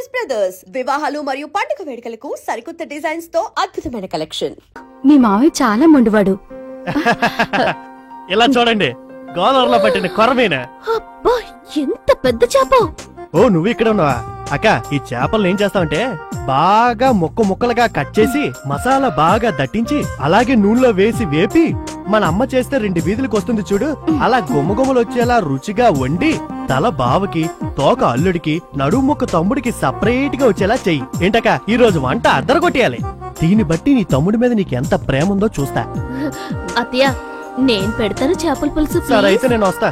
Choice brothers వివాహాలు మరియు పండుగ వేడుకలకు సరికొత్త డిజైన్స్ తో అద్భుతమైన కలెక్షన్. మీ మావయ్య చాలా మొండివాడు. ఇలా చూడండి, గోదావరిలో పట్టిన కొరమేనా. అబ్బా, ఎంత పెద్ద చేప! ఓ, నువ్వు ఇక్కడ ఉన్నావా? అక్క, ఈ చేపలను ఏం చేస్తావంటే బాగా ముక్కలుగా కట్ చేసి మసాలా బాగా దట్టించి అలాగే నూనెలో వేసి వేపి మన అమ్మ చేస్తే 2 వీధులకు వస్తుంది చూడు, అలా గుమ్మగుమ్మలు వచ్చేలా రుచిగా వండి తల బావకి, తోక అల్లుడికి, నడుము ముక్క తమ్ముడికి సపరేట్ గా వచ్చేలా చెయ్యి. ఏంటక్క, ఈ రోజు వంట అద్దరగొట్టేయాలి. దీన్ని బట్టి నీ తమ్ముడి మీద నీకెంత ప్రేమ ఉందో చూస్తా. అత్తయ్య, నేను పెడతాను చేపల పులుసు. సరే అయితే నేను వస్తా.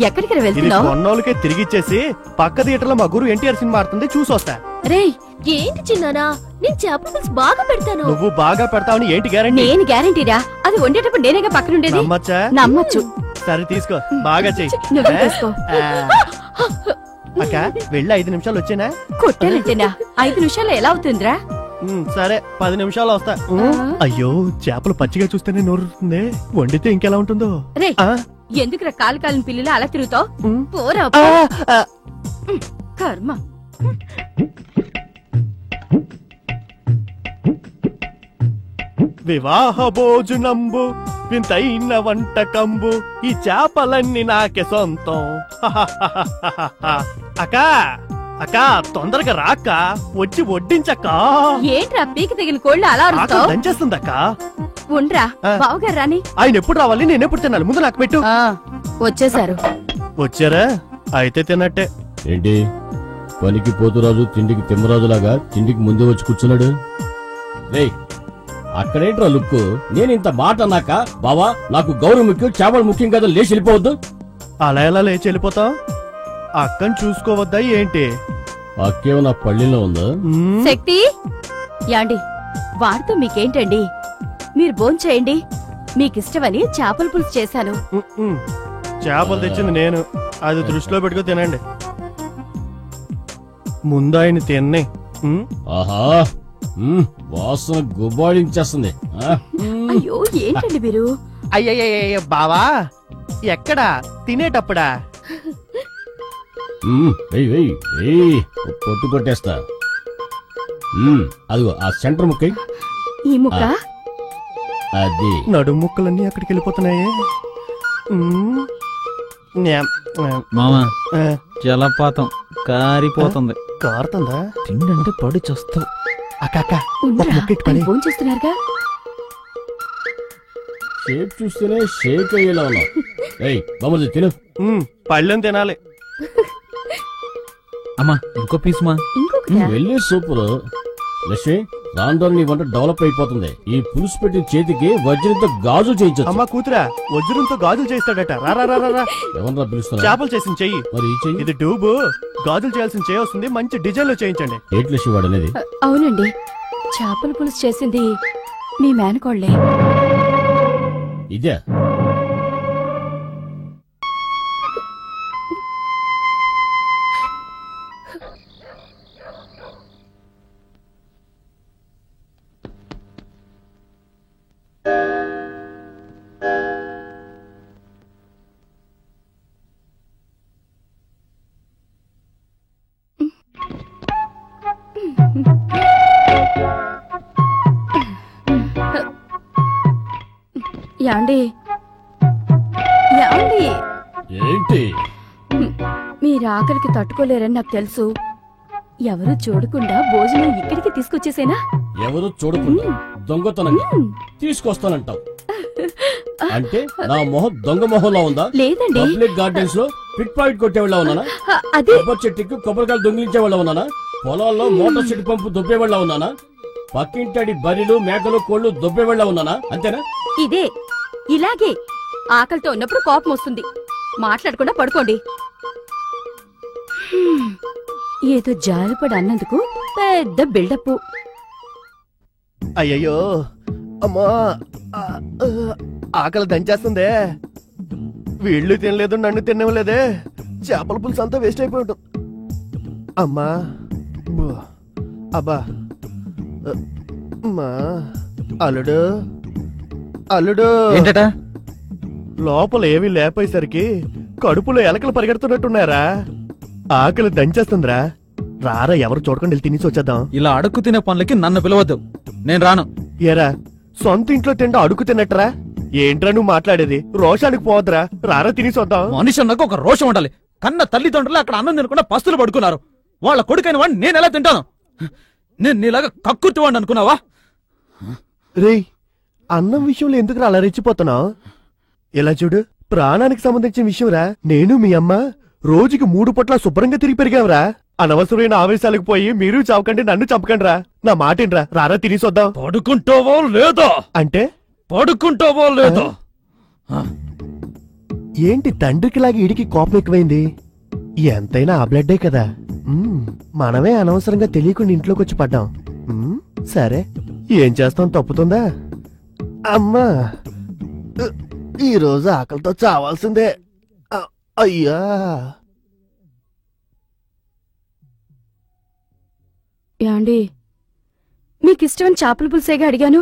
ఎక్కడికి ఇది వెళ్తున్నావు? కొన్నోళ్ళకే తిరిగిచ్చేసి పక్క థియేటర్లో మా గురు ఎన్టీఆర్ సినిమా ఆడుతుంది, చూసొస్తా. రేయ్, ఏంటి చిన్నానా, నేను చేపల పులుసు బాగా పెడతాను. నువ్వు బాగా పెడతావని ఏంటి గ్యారంటీ? నేను గ్యారంటీరా, అది వండేటప్పుడు నేనేగా పక్కనుండేది. నమ్మచ్చా? నమ్మచ్చు. సరే తీసుకో, బాగా చెయ్యి. నువ్వే తీసుకో. అక్క, వెళ్ళి 5 నిమిషాలు వచ్చేనా? కొట్టానంటేనా 5 నిమిషాల్లో ఎలా అవుతుందిరా? సరే 10 నిమిషాలు వస్తా. అయ్యో, చేపలు పచ్చిగా చూస్తేనే నోరుతుంది, వండితే ఇంకెలా ఉంటుందో. రే, ఎందుకురా కాలిన పిల్లలు అలా తిరుగుతావు? పోరా కర్మ. వివాహ భోజనంబు వింతైన వంటకంబు, ఈ చేపలన్నీ నాకే సొంతం. అక్కా అక్కా, తొందరగా రాక్క, వచ్చి వడ్డించక్క. ఏంట్రా పీకి తెగిన కోళ్ళు అలా అరుస్తావు? దంచేస్తుందక్క. ఉండ్రా, బావగారు రాని. ఆయన ఎప్పుడు రావాలి, నేను ఎప్పుడు తినాలి? ముందు నాకు పెట్టు. వచ్చేసారు. వచ్చారా? అయితే తిన్నట్టే. ఏంటి పనికి పోతురాజు తిండికి తిమ్మరాజులాగా తిండికి ముందే వచ్చి కూర్చున్నాడు? రేయ్, అక్కడేంట్రా లుక్కు? నేను ఇంత మాట అన్నాక బావా నాకు గౌరవం ముఖ్యం, చేపలు ముఖ్యం కదా, లేచి వెళ్ళిపోవద్దు. అలా ఎలా లేచి వెళ్ళిపోతావు? అక్కని చూసుకోవద్దా ఏంటి? అక్కేమో నా పళ్ళిలో ఉందా? శక్తి, యాండి వాడితో మీకేంటండి? మీరు భోంచేయండి, మీకిష్టమని చేపల పులుసు చేశాను. చేపలు తెచ్చింది నేను, అది దృష్టిలో పెట్టుకో తినండి. ముందు ఆయన తిన్నే. ఆహా, వాసన గుబాళించేస్తుంది. అయ్యో, ఏంటండి మీరు? అయ్యయ్య బావా, ఎక్కడా? తినేటప్పుడా? పొట్టు కొట్టేస్తా. అదిగో ఆ సెంటర్ ముక్క. ఈ ముక్క అది. నడు ముక్కలన్నీ అక్కడికి వెళ్ళిపోతున్నాయి. మామా, జలపాతం కారిపోతుంది. కారుతుందా? తిండంటే పడి చస్తావు. అక్క, భోంచేస్తున్నారుగా. షేప్ చూస్తేనే షేక్ అయ్యేలా ఉన్నావు. బామ్మది తిను. పళ్ళెం తినాలి. అమ్మా, ఇంకో పీస్ మా. వెళ్ళే సూపర్. లక్ష్మి, దాంతో నీ వంట డెవలప్ అయిపోతుంది. ఈ పులుసు పెట్టిన చేతికి వజ్రంతో గాజులు చేయించు. అమ్మా కూతురా, వజ్రంతో గాజులు చేస్తాడట. ఎవరన్నా పిలుస్తున్నా? చేపలు చేసిన చెయ్యి. మరి ఈ చెయ్యి? ఇది డూబు, గాజులు చేయాల్సిన చెయ్యి వస్తుంది. మంచి డిజైన్ లో చేయించండి. ఏంటి లక్ష్మి వాడు అనేది? అవునండి, చేపల పులుసు చేసింది మీ మేనకోళ్లే. ఇదే యాండి, యాండి, ఏంటి? మీరు ఆకలికి తట్టుకోలేరని నాకు తెలుసు. ఎవరు చూడకుండా భోజనం ఇక్కడికి తీసుకొచ్చేసేనా? ఎవరు చూడకుండా దొంగతనంగా తీసుకొస్తానంటావు అంటే నా మొహం దొంగ మొహంలో ఉందా? లేదండి. పబ్లిక్ గార్డెన్స్ లో పిట్ పాయింట్ కొట్టేవాళ్ళ ఉన్నానా? కొబ్బరి చెట్టుకి కొబ్బరికాయలు దొంగిలించేవాళ్ళ ఉన్నానా? పొలాల్లో మోటార్ చెట్టు పంపు దొబ్బేవాళ్ళ ఉన్నానా? పక్కింటడి బరిలు మేకలు కోళ్లు దొబ్బేవాళ్ళ ఉన్నానా? అంతేనా? ఇదే, ఇలాగే ఆకలితో ఉన్నప్పుడు కోపం వస్తుంది. మాట్లాడకుండా పడుకోండి. ఏదో జాలిపడి అన్నందుకు పెద్ద బిల్డప్. అయ్యయ్యో అమ్మా, ఆకలి దంచేస్తుందే. వీళ్ళు తినలేదు, నన్ను తినలేదే. చేపల పులుసు అంతా వేస్ట్ అయిపోయి ఉంటుంది. అమ్మా, అబ్బా, అల్లుడు అల్లుడు, ఏంటట? లోపల ఏమీ లేపోయేసరికి కడుపులో ఎలకలు పరిగెడుతున్నట్టున్నారా? ఆకలి దంచేస్తుందిరా. రారా ఎవరు చూడకుండా వెళ్ళి తినేసి వచ్చేద్దాం. ఇలా అడుక్కు తినే పనులకి నన్ను పిలవద్దు, నేను రాను. ఏరా సొంత ఇంట్లో తింటా అడుగు తిన్నట్రా? ఏంట్రా నువ్వు మాట్లాడేది? రోషానికి పోవద్దురా, రారా తినేసి వద్దాం. మనిషి అన్నాక ఒక రోషం ఉండాలి. కన్న తల్లిదండ్రులు అక్కడ అన్నం తినకుండా పస్తులు పడుకున్నారు. వాళ్ళ కొడుకైన వాడిని నేను ఎలా తింటాను? నేను నీలాగా కక్కుర్తివాడిని అనుకున్నావా? రేయ్, అన్నం విషయంలో ఎందుకు అలా రెచ్చిపోతున్నావు? ఇలా చూడు, ప్రాణానికి సంబంధించిన విషయంరా. నేను మీ అమ్మ రోజుకి 3 పూట్ల శుభ్రంగా తిరిగి పెరిగావురా. అనవసరమైన ఆవేశాలకు పోయి మీరు చవకండి, నన్ను చంపకండి రా. నా మాటేంట్రా, రారా తినేసి వద్దాం. పడుకుంటావో లేదో? అంటే పడుకుంటావో లేదో? ఏంటి తండ్రికి లాగా ఇడికి కోపం ఎక్కువైంది? ఎంతైనా ఆ బ్లడ్డే కదా. మనమే అనవసరంగా తెలియకుండా ఇంట్లోకి వచ్చి పడ్డాం. సరే, ఏం చేస్తాం, తప్పుతుందా? అమ్మా, ఈరోజు ఆకలితో చావాల్సిందే. అయ్యా, యాండి, మీకిష్టమని చేపల పులుసేగా అడిగాను.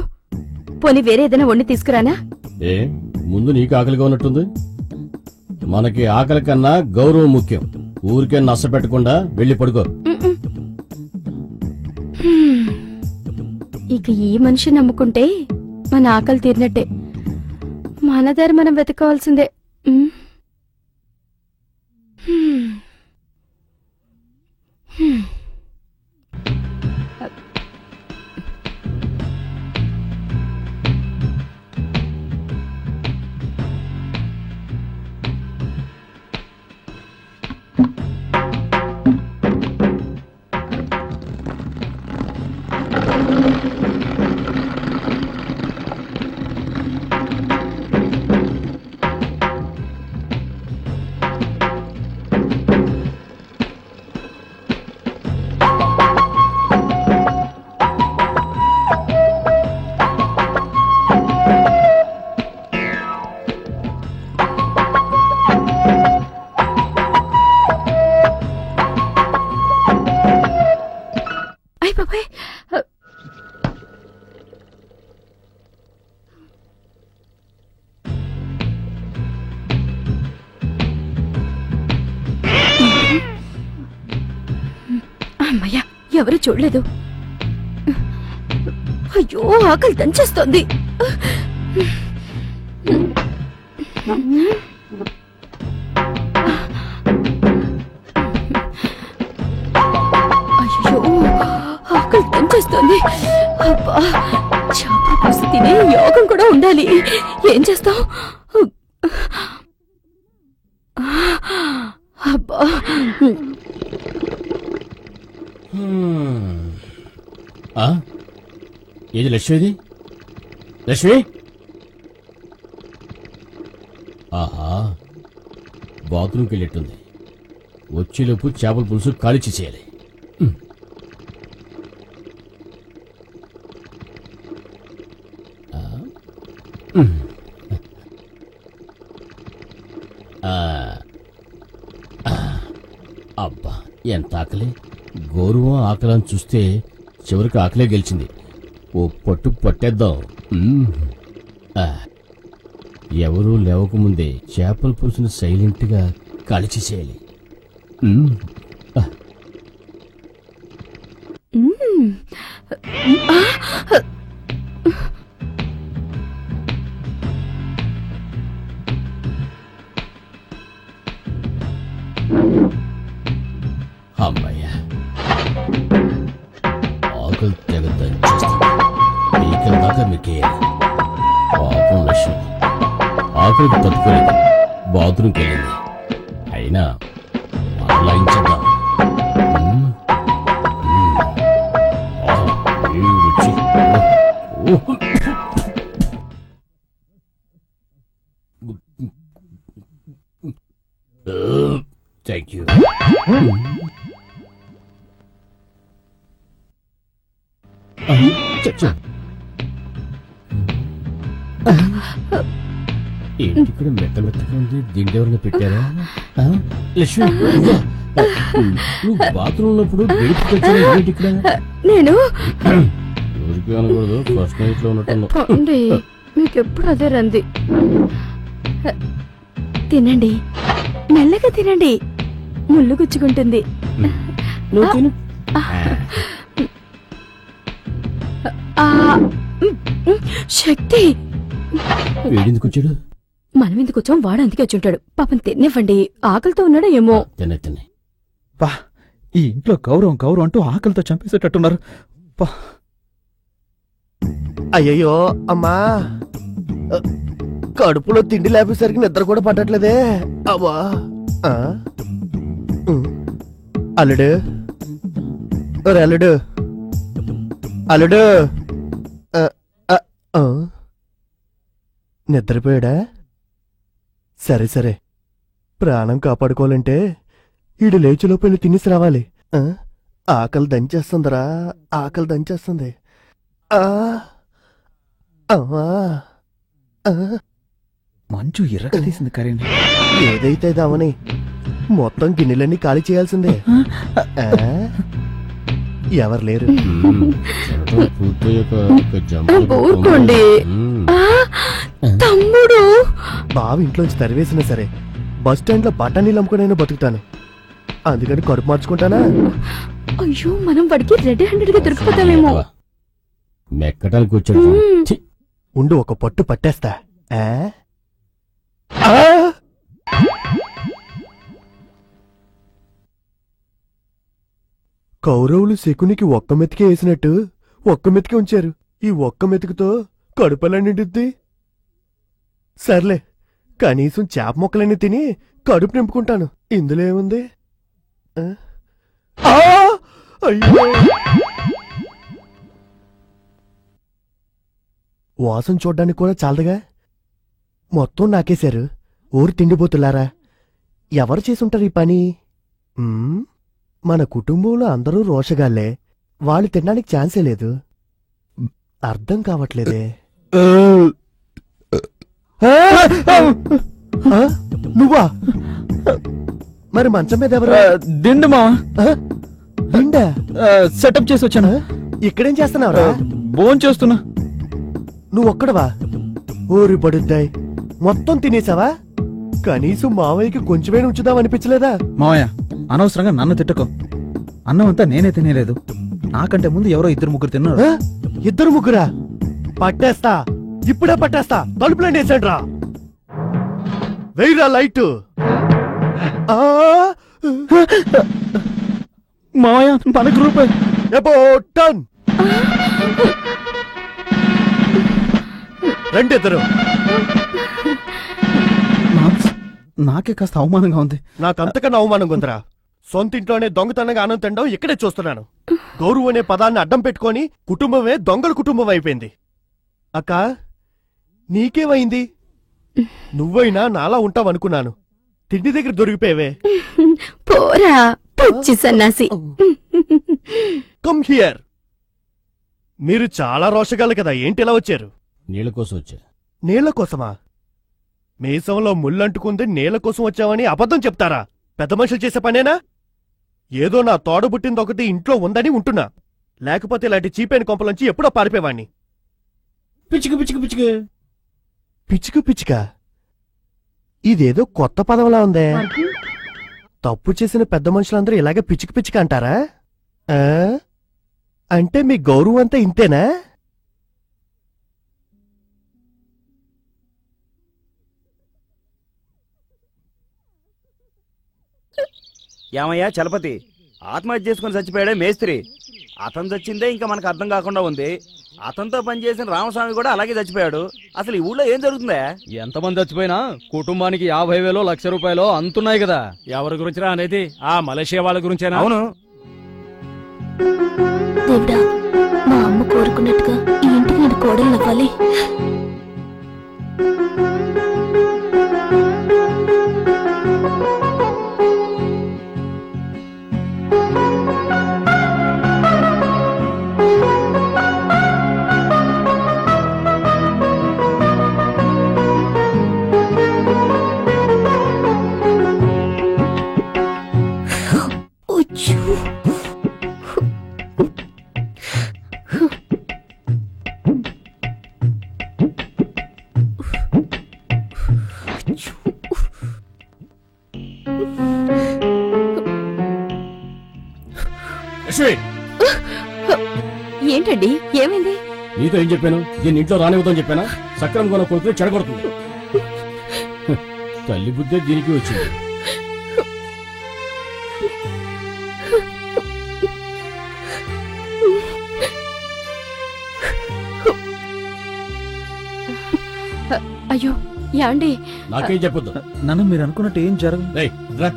పోనీ వేరే ఏదైనా వండి తీసుకురానా? ఏ ముందు నీకు ఆకలిగా ఉన్నట్టుంది. మనకి ఆకలి కన్నా గౌరవం ముఖ్యం. ఊరికే నచ్చ పెట్టకుండా వెళ్ళి పడుకో. ఇక ఈ మనిషి నమ్ముకుంటే మన ఆకలి తీరినట్టే. మన దారి మనం వెతుకోవాల్సిందే. అమ్మయ్యా, ఎవరు చూడలేదు. అయ్యో, ఆకలి దంచేస్తోంది. అయ్యో, ఆకలి దంచేస్తోంది. అబ్బా, చేపల పులుసు తినే యోగం కూడా ఉండాలి. ఏం చేస్తాం? అబ్బా, ఏది లక్ష్మిది? లక్ష్మి, ఆహా, బాత్రూమ్కి వెళ్ళేట్టుంది. వచ్చేలోపు చేపల పులుసు కాలిచి చేయాలి. అబ్బా, ఎంత ఆకలి! గౌరవం ఆకలని చూస్తే చివరికి ఆకలే గెలిచింది. ఓ పట్టు పట్టేద్దాం. ఎవరూ లేవకముందే చేపల పులుసుని సైలెంట్ గా కాల్చేసేయాలి. అమ్మయ్యా, ఆకలి తెగ దంచేస్తుంది. మీకల దాకా మీకేయాలి. పాపం లక్ష్మి ఆకలికి తట్టుకోలేదు, బాత్రూమ్కి వెళ్ళింది. అయినా లాయించేద్దాం. రుచి. Thank you. ఏంటి ఇక్కడ మెత్త మెత్తగా ఉంది? దీంట్లో ఎవరైనా పెట్టారా? లక్ష్మి, నువ్వు బాత్రూమ్ ఉన్నప్పుడు ఏంటి ఇక్కడ? నేను ఊరికి అనకూడదు, ఫస్ట్ నైట్ లో ఉన్నట్టు. మీకెప్పుడు అదే రంది. తినండి, మెల్లగా తినండి, ముళ్ళు గుచ్చుకుంటుంది. నువ్వు తిను. శక్తి వీడిందుకు వచ్చాడు? మనం ఎందుకు వచ్చాం? వాడు అందుకే వచ్చి ఉంటాడు. పాపం తినివ్వండి, ఆకలితో ఉన్నాడో ఏమో. తినే తినే. పా, ఈ ఇంట్లో గౌరవం గౌరవం అంటూ ఆకలితో చంపేసేటట్టున్నారు. పా. అయ్యయ్యో అమ్మా, కడుపులో తిండి లేపేసరికి నిద్ర కూడా పట్టట్లేదే. అమ్మా. ఆ? అల్లుడు, ఒరే అల్లుడు, అల్లుడు. నిద్రపోయాడా? సరే సరే, ప్రాణం కాపాడుకోవాలంటే ఈడు లేచిలోపు వెళ్ళి తినేసి రావాలి. ఆకలి దంచేస్తుందిరా, ఆకలి దంచేస్తుంది. మంచు తీసింది కరీని. ఏదైతే దామని మొత్తం గిన్నెలన్నీ ఖాళీ చేయాల్సిందే. ఎవరు లేరు. ఊరుకోండి. తమ్ముడు బావి ఇంట్లోంచి తరివేసినా సరే బస్ స్టాండ్ లో బఠానీలు అమ్ముకునైనా బతుకుతాను. అందుకని కడుపు మార్చుకుంటానా? అయ్యో, మనం వాడికి రెడ్ హ్యాండెడ్ గా దొరికిపోతామేమో. మెక్కటానికి వచ్చాడు. ఉండు, ఒక పట్టు పట్టేస్తా. కౌరవులు శకునికి ఒక్క మెతికే వేసినట్టు ఒక్క మెతికే ఉంచారు. ఈ ఒక్క మెతుకుతో కడుపెలా నిండుద్ది? సర్లే, కనీసం చేప మొక్కలన్నీ తిని కడుపు నింపుకుంటాను. ఇందులో ఏముంది? అయ్యో, వాసన చూడ్డానికి కూడా చాలదుగా. మొత్తం నాకేశారు. ఊరు తిండిపోతులారా, ఎవరు చేసుంటారు ఈ పని? మన కుటుంబంలో అందరూ రోషగాళ్లే. వాళ్ళు తినడానికి ఛాన్సే లేదు. అర్థం కావట్లేదే. నువ్వా? మరి మంచం మీద ఎవరు? దిండుమా, దిండా సెటప్ చేసి వచ్చాను. ఇక్కడేం చేస్తున్నావురా? భోన్ చేస్తున్నా. నువ్వొక్కడవా? ఊరి పడుద్దాయి, మొత్తం తినేసావా? కనీసం మావయ్యకి కొంచెమే ఉంచుదాం అనిపించలేదా? మావయ్య, అనవసరంగా నన్ను తిట్టకో. అన్నం అంతా నేనే తినేలేదు. నాకంటే ముందు ఎవరో ఇద్దరు ముగ్గురు తిన్నారు. ఇద్దరు ముగ్గురా? పట్టేస్తా, ఇప్పుడే పట్టేస్తా. తలుపులో వేసాడు రా. వెయ్యిరా లైట్. మావయ్య, మన గ్రూప్ టన్ రెండిద్దరు. నాకే కాస్త అవమానంగా ఉంది. నాకంతకన్నా అవమానంగా ఉందిరా. సొంత ఇంట్లోనే దొంగతనంగా ఆనందం తినడం ఇక్కడే చూస్తున్నాను. గౌరవం అనే పదాన్ని అడ్డం పెట్టుకొని కుటుంబమే దొంగల కుటుంబం అయిపోయింది. అక్క, నీకేమైంది? నువ్వైనా నాలా ఉంటావనుకున్నాను. తిండి దగ్గర దొరికిపోయేవే. పోరా పిచ్చి సన్నాసి. Come here. మీరు చాలా రోషగాళ్ళు కదా, ఏంటి ఇలా వచ్చారు? నీళ్ళ కోసం వచ్చా. నీళ్ల కోసమా? మీసంలో ముళ్ళంటుకుంది నీళ్ల కోసం వచ్చావని అబద్ధం చెప్తారా? పెద్ద మనుషులు చేసే పనేనా? ఏదో నా తోడబుట్టింది ఒకటి ఇంట్లో ఉందని ఉంటున్నా. లేకపోతే ఇలాంటి చీపైన కొంపలోంచి ఎప్పుడో పారిపోయేవాణ్ణి. పిచ్చుకు పిచ్చుకు పిచ్చుకు పిచ్చుకు పిచ్చుక? ఇదేదో కొత్త పదంలా ఉందే. తప్పు చేసిన పెద్ద మనుషులందరూ ఇలాగే పిచ్చుకు పిచ్చుక అంటారా? అంటే మీ గౌరవం అంతా ఇంతేనా? ఏమయ్యా చలపతి, ఆత్మహత్య చేసుకుని చచ్చిపోయాడే మేస్త్రి. అతను చచ్చిందే ఇంకా మనకు అర్థం కాకుండా ఉంది. అతనితో పనిచేసిన రామస్వామి కూడా అలాగే చచ్చిపోయాడు. అసలు ఈ ఊళ్ళో ఏం జరుగుతుందా? ఎంతమంది చచ్చిపోయినా కుటుంబానికి 50,000 లక్ష రూపాయలు అంతున్నాయి కదా. ఎవరి గురించిరా అనేది? ఆ మలేషియా వాళ్ళ గురించేనా? అవును. దేవుడా, మా అమ్మ కోరుకున్నట్టుగా ఈ ఇంటికి నేను కోడలు అవ్వాలి. లక్ష్మి ఏంటండి ఏమైంది? నీతో ఏం చెప్పాను? దీన్ని ఇంట్లో రానివ్వదని చెప్పానా? సక్రమ కొన కొడుకుని చెడగొడుతుంది. తల్లి బుద్ధే దీనికి వచ్చింది. అయ్యో యాండి, నాకేం చెప్పొద్దు. నన్ను మీరు అనుకున్నట్టు ఏం జరగదు. రేయ్, రా.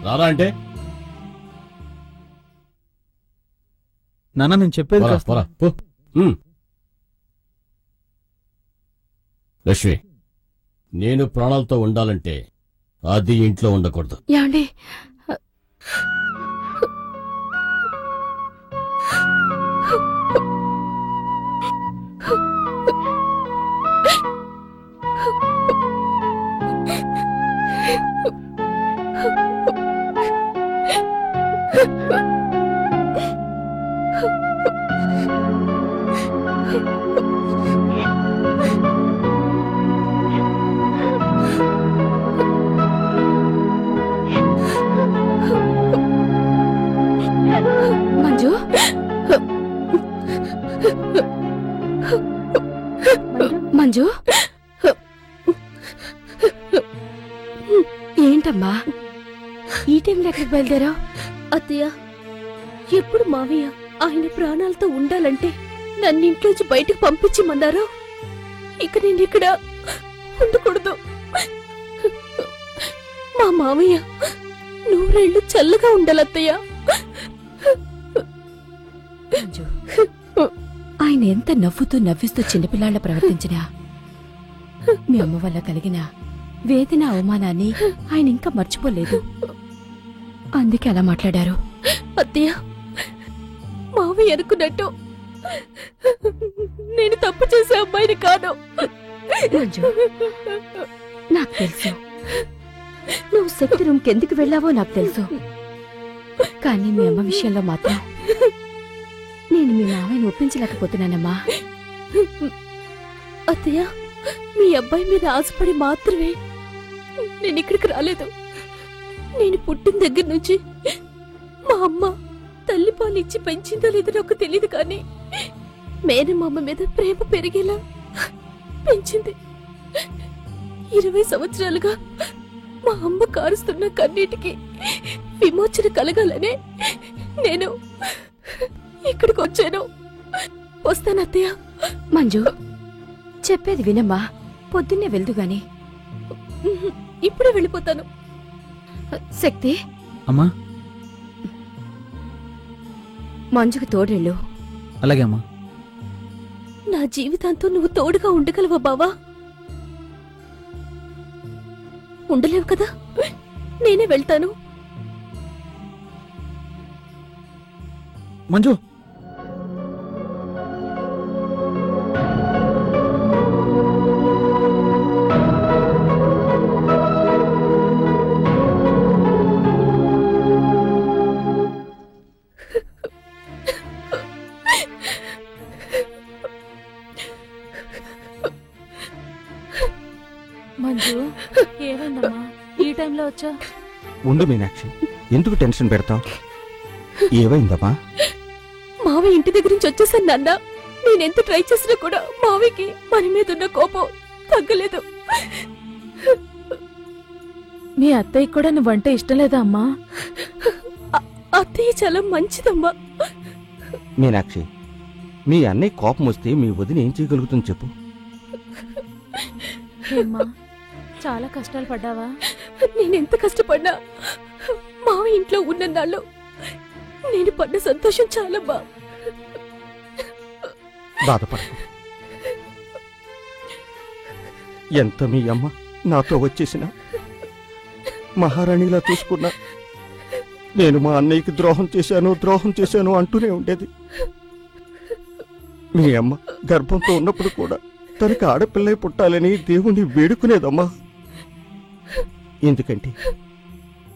రారా అంటే నాన్న నేను చెప్పేది పోరా, కాస్త- పోరా, పో. లక్ష్మి, నేను ప్రాణాలతో ఉండాలంటే అది ఇంట్లో ఉండకూడదు. యాండి, మంజు, మంజు, ఏంటమ్మా ఈ టైంలో ఎక్కడికి బయలుదేరావు? అత్తయ్య, ఎప్పుడు మావయ్య ఆయన ప్రాణాలతో ఉండాలంటే నన్ను ఇంట్లోంచి బయటకు పంపించమన్నారు. ఇక నేను ఇక్కడ ఉండకూడదు. మా మావయ్య నూరేళ్లు చల్లగా ఉండాలత్తయ్య. మంజు, ఆయన ఎంత నవ్వుతూ నవ్విస్తూ చిన్నపిల్లాళ్ళ ప్రవర్తించినా మీ అమ్మ వల్ల కలిగిన వేదన అవమానాన్ని ఆయన ఇంకా మర్చిపోలేదు. అందుకే అలా మాట్లాడారు. అత్తయ్య, మావయ్య అనుకున్నట్టు నేను తప్పు చేసే అమ్మాయిని కాను. మంజు, నాకు తెలుసు నువ్వు శక్తి రూమ్కి ఎందుకు వెళ్ళావో నాకు తెలుసు. కానీ మీ అమ్మ విషయంలో మాత్రం నేను మీ మావయ్యని ఒప్పించలేకపోతున్నానమ్మా. అత్తయ్య, మీ అబ్బాయి మీద ఆశపడి మాత్రమే నేను ఇక్కడికి రాలేదు. నేను పుట్టిన దగ్గర నుంచి మా అమ్మ తల్లిపాలు ఇచ్చి పెంచిందో లేదో నాకు తెలియదు, కానీ మేనమామ మీద ప్రేమ పెరిగేలా పెంచింది. 20 సంవత్సరాలుగా మా అమ్మ కారుస్తున్న కన్నీటికి విమోచన కలగాలనే నేను ఇక్కడికి వచ్చాను. వస్తానత్తయ్య. మంజు, చెప్పేది వినమ్మా. పొద్దున్నే వెళ్దు గాని. ఇప్పుడే వెళ్ళిపోతాను. శక్తి, అమ్మా. మంజుకు తోడెళ్ళు. అలాగే అమ్మా. నా జీవితాంతో నువ్వు తోడుగా ఉండగలవా బావా? ఉండలేవు కదా, నేనే వెళ్తాను. మంజు, మంజు, ఏమైందమ్మా ఈ టైంలో వచ్చా? ఉండు మీనాక్షి, ఎందుకు టెన్షన్ పెడతావు? ఏమైందమ్మా? మావయ్య ఇంటి దగ్గర నుంచి వచ్చేసాను నాన్న. నేనెంత ట్రై చేసినా కూడా మావయ్యకి మన మీద ఉన్న కోపం తగ్గలేదు. మీ అత్తయ్య కూడా నువ్వంటే ఇష్టం లేదా అమ్మా? అత్తయ్య చాలా మంచిదమ్మా. మీనాక్షి, మీ అన్నయ్య కోపం వస్తే మీ వదిన ఏం చేయగలుగుతుంది చెప్పు? చాలా కష్టాలు పడ్డావా? నేనెంత కష్టపడ్డా మావయ్య ఇంట్లో ఉన్నన్నాళ్ళు నేను పడ్డ సంతోషం చాలమ్మా. బాధపడకు. ఎంత మీ అమ్మ నాతో వచ్చేసిన మహారాణిలా చూసుకున్నా నేను మా అన్నయ్యకి ద్రోహం చేశాను అంటూనే ఉండేది. మీ అమ్మ గర్భంతో ఉన్నప్పుడు కూడా తనకి ఆడపిల్లై పుట్టాలని దేవుణ్ణి వేడుకునేదమ్మా. ఎందుకంటే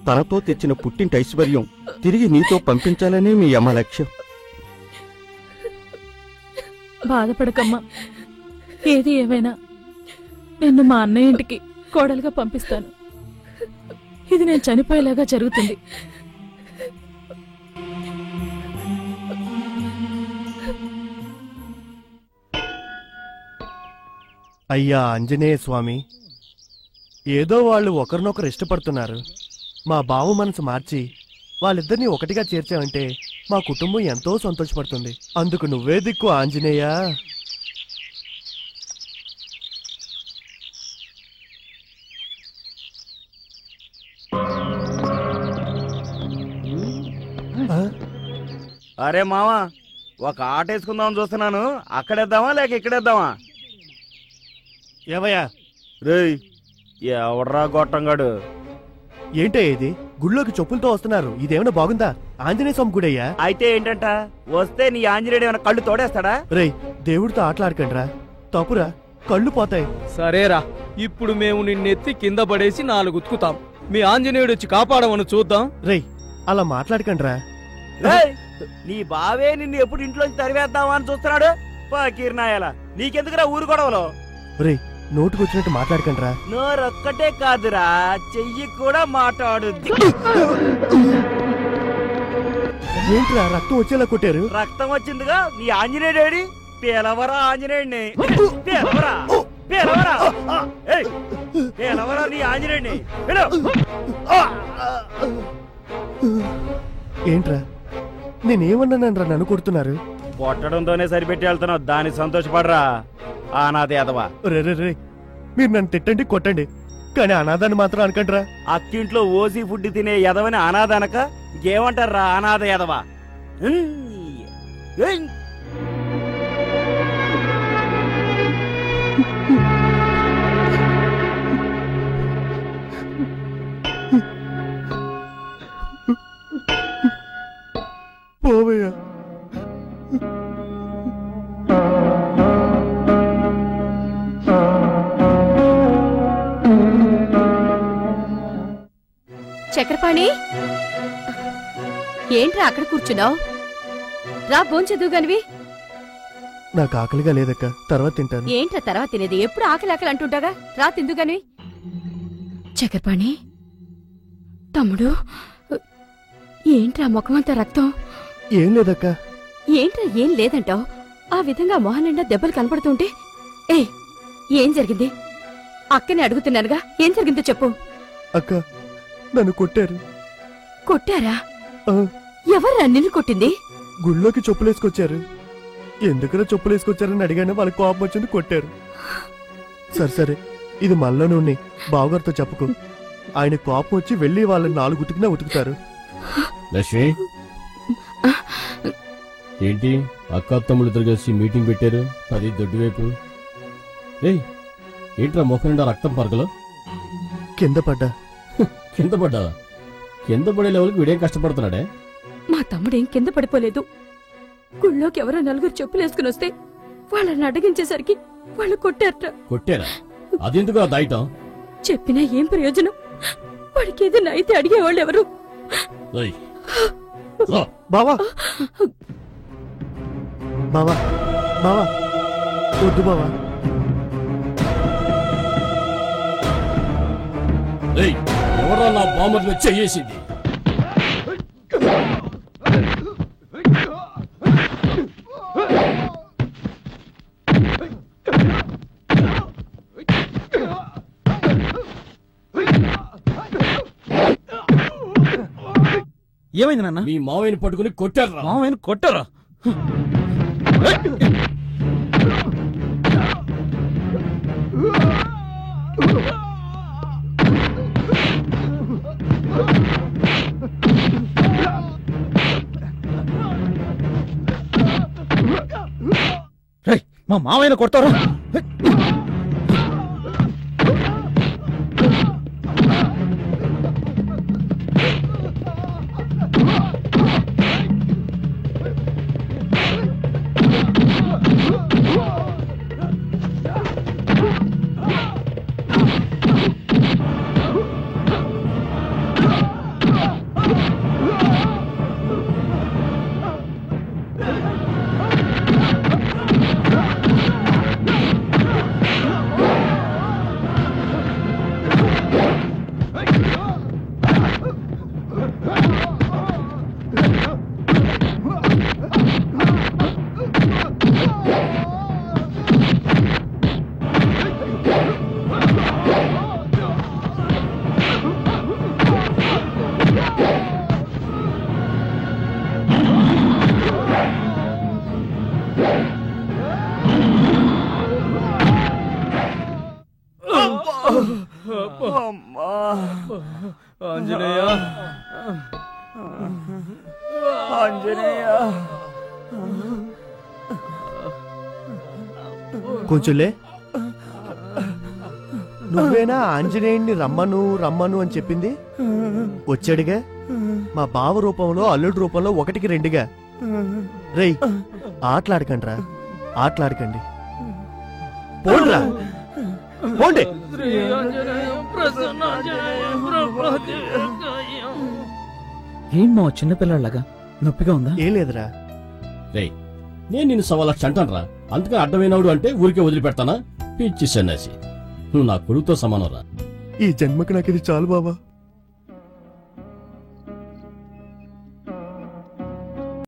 తనతో తెచ్చిన పుట్టింటి ఐశ్వర్యం తిరిగి నీతో పంపించాలనే మీ అమ్మ లక్ష్యం. బాధపడకమ్మా. ఏది ఏమైనా నిన్ను మా అన్నయ్య ఇంటికి కోడలుగా పంపిస్తాను. ఇది నేను చనిపోయేలాగా జరుగుతుంది. అయ్యా ఆంజనేయ స్వామి, ఏదో వాళ్ళు ఒకరినొకరు ఇష్టపడుతున్నారు. మా బావ మనసు మార్చి వాళ్ళిద్దరినీ ఒకటిగా చేర్చావంటే మా కుటుంబం ఎంతో సంతోషపడుతుంది. అందుకు నువ్వే దిక్కు ఆంజనేయ. అరే మావా, ఒక ఆట వేసుకుందామని చూస్తున్నాను. అక్కడేద్దామా లేక ఇక్కడేద్దామా? ఏవయ్యా? రేయ్, ఎవడ్రా గొట్టంగాడు? ఏంటే ఇది? గుళ్ళోకి చెప్పులతో వస్తున్నారు, ఇదేమన్నా బాగుందా? ఆంజనేయ స్వామి గుడయ్యా. అయితే ఏంటంట, వస్తే నీ ఆంజనేయుడు ఏమైనా కళ్ళు తోడేస్తాడా? రేయ్, దేవుడితో ఆటలాడకండ్రా, తప్పురా, కళ్ళు పోతాయి. సరేరా, ఇప్పుడు మేము నిన్నెత్తి కింద పడేసి 4 ఉతుకుతాం. మీ ఆంజనేయుడు వచ్చి కాపాడమని చూద్దాం. రేయ్, అలా మాట్లాడకండ్రా. రేయ్, నీ బావే నిన్ను ఎప్పుడు ఇంట్లోంచి తరివేద్దామా అని చూస్తున్నాడు. పకీర్నాయాల, నీకెందుకురా ఊరు గొడవలో? రేయ్, నోటుకొచ్చినట్టు మాట్లాడకండ్రా. నోరొక్కటే కాదురా, చెయ్యి కూడా మాట్లాడుద్ది. ఏంట్రా రక్తం వచ్చేలా కొట్టారు? రక్తం వచ్చిందిగా, నీ ఆంజనేయుడేడి? పేలవరా ఆంజనేయుడిని, పేలవరా పేలవరా. ఏయ్, పేలవరా నీ ఆంజనేయుడిని. ఏంట్రా, నేనేమన్నానరా నన్ను కొడుతున్నారు? కొట్టడంతోనే సరిపెట్టి వెళ్తున్నావు, దాన్ని సంతోషపడరా అనాథ యాదవా. రే రే రే, మీరు నన్ను తిట్టండి కొట్టండి, కానీ అనాథాన్ని మాత్రం అనకండ్రా. అక్కింట్లో ఓసి ఫుడ్ తినే యదవని అనాథ అనక ఇంకేమంటారా అనాథ యదవా. పోవయ్యా. చక్రపాణి, ఏంట్రా అక్కడ కూర్చున్నావు? రా, భోంచెదువు గానివి. నాకు ఆకలిగా లేదక్క, తర్వాత తింటాను. ఏంట్రా తర్వాత తినేది? ఎప్పుడు ఆకలి ఆకలి అంటుంటాగా. రా, తిందు గానివి. చక్రపాణి తమ్ముడు, ఏంట్రా ముఖమంతా రక్తం? ఏం లేదక్క. ఏంట్రా ఏం లేదంటావు? ఆ విధంగా మొహం నిండా దెబ్బలు కనపడుతుంటే ఏయ్, ఏం జరిగింది? అక్కనే అడుగుతున్నానుగా, ఏం జరిగిందో చెప్పు. అక్క, నన్ను కొట్టారు. కొట్టారా? ఆ, ఎవర్రా నిన్ను కొట్టింది? గుళ్ళోకి చెప్పులేసుకొచ్చారు. ఎందుకలా చెప్పులేసుకొచ్చారని అడిగాను, వాళ్ళకి కోపం వచ్చింది, కొట్టారు. సరే సరే, ఇది మనలోనే ఉన్నాయి, బావగారితో చెప్పుకో. ఆయన కోపం వచ్చి వెళ్ళి వాళ్ళని 4 ఉతికినా ఉతుకుతారు. లక్ష్మి, ఏంటి అక్క తమ్ముడు ఇద్దరు కలిసి మీటింగ్ పెట్టారు? అది దొడ్డి వైపు. ఏయ్, ఏంట్రా ముఖం నిండా రక్తం పరకలు? కింద పడ్డా. కింద పడ్డావా? కింద పడే లెవెల్కి వీడేం కష్టపడుతున్నాడే? మా తమ్ముడేం కింద పడిపోలేదు. గుళ్ళోకి ఎవరో 4 చెప్పులేసుకుని వస్తే వాళ్ళని అడిగించేసరికి వాళ్ళు కొట్టారట. కొట్టారా? అదెందుకు దాయటం? చెప్పినా ఏం ప్రయోజనం? వాడికి ఏదైనా అయితే అడిగేవాళ్ళు ఎవరు? ఏయ్, బావా బావా బావా, వద్దు బావా. ఏయ్, ఎవరా నా బామ్మర్ని చెయ్యేసింది? ఏమైంది నాన్న? మీ మావయ్యని పట్టుకుని కొట్టారా? మామయ్యను కొట్టారా? రేయ్, మా మామయ్యను కొడతారా? ఆంజనేయ కొంచెంలే. నువ్వేనా ఆంజనేయుణ్ణి రమ్మను రమ్మను అని చెప్పింది? వచ్చాడుగా మా బావ రూపంలో, అల్లుడి రూపంలో 1కి 2గా. రేయ్, ఆటలాడకండ్రా, ఆటలాడకండి. పోండ్రా, పోండి. ఏం మా చిన్నపిల్లలాగా నొప్పిగా ఉందా? ఏం లేదురా. రేయ్, నేను నిన్ను 1,00,000 అంటానురా. అందుకని అడ్డమైనవాడు అంటే ఊరికే వదిలిపెడతానా? పిచ్చి సన్యాసి, నువ్వు నా కొడుకుతో సమానంరా. ఈ జన్మకి నాకు ఇది చాలు బావా.